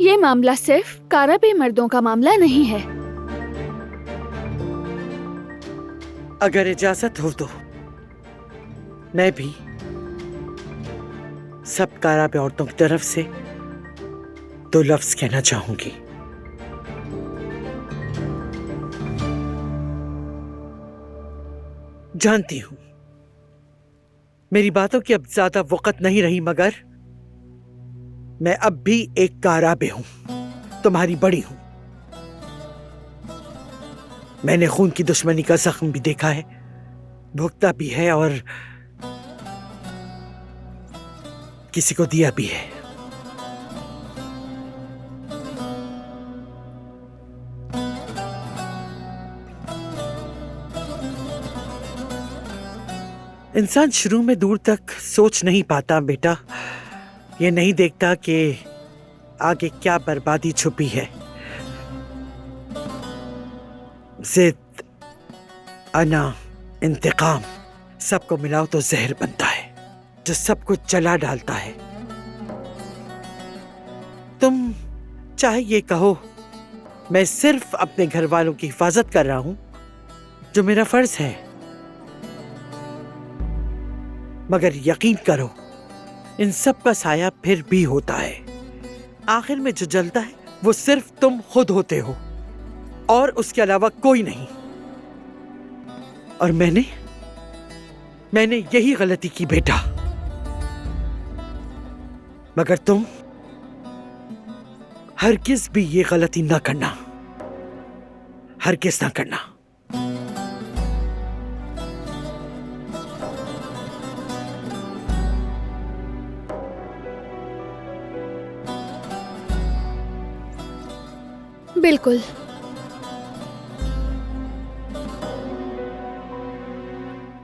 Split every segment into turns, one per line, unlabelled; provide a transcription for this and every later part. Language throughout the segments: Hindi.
ये मामला सिर्फ काराबे मर्दों का मामला नहीं है।
अगर इजाजत हो तो मैं भी सब काराबे औरतों की तरफ से 2 लफ्ज कहना चाहूंगी। जानती हूं मेरी बातों की अब ज्यादा वक़्त नहीं रही, मगर मैं अब भी एक काराबे हूं, तुम्हारी बड़ी हूं। मैंने खून की दुश्मनी का जख्म भी देखा है, भुगता भी है और किसी को दिया भी है। इंसान शुरू में दूर तक सोच नहीं पाता बेटा, ये नहीं देखता कि आगे क्या बर्बादी छुपी है। जिद, अना, इंतकाम सबको मिलाओ तो जहर बनता है जो सब कुछ जला डालता है। तुम चाहे ये कहो मैं सिर्फ अपने घर वालों की हिफाजत कर रहा हूं, जो मेरा फर्ज है, मगर यकीन करो इन सब का साया फिर भी होता है। आखिर में जो जलता है वो सिर्फ तुम खुद होते हो और उसके अलावा कोई नहीं। और मैंने यही गलती की बेटा, मगर तुम हरगिज भी ये गलती ना करना, हरगिज ना करना।
बिल्कुल।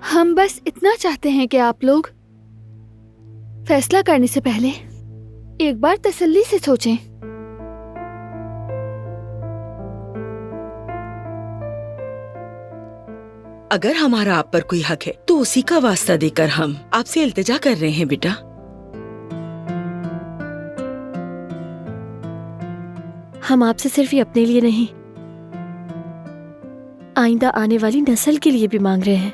हम बस इतना चाहते हैं कि आप लोग फैसला करने से पहले एक बार तसल्ली से सोचें।
अगर हमारा आप पर कोई हक है तो उसी का वास्ता देकर हम आपसे इल्तिजा कर रहे हैं बेटा।
हम आपसे सिर्फ ये अपने लिए नहीं, आइंदा आने वाली नस्ल के लिए भी मांग रहे हैं।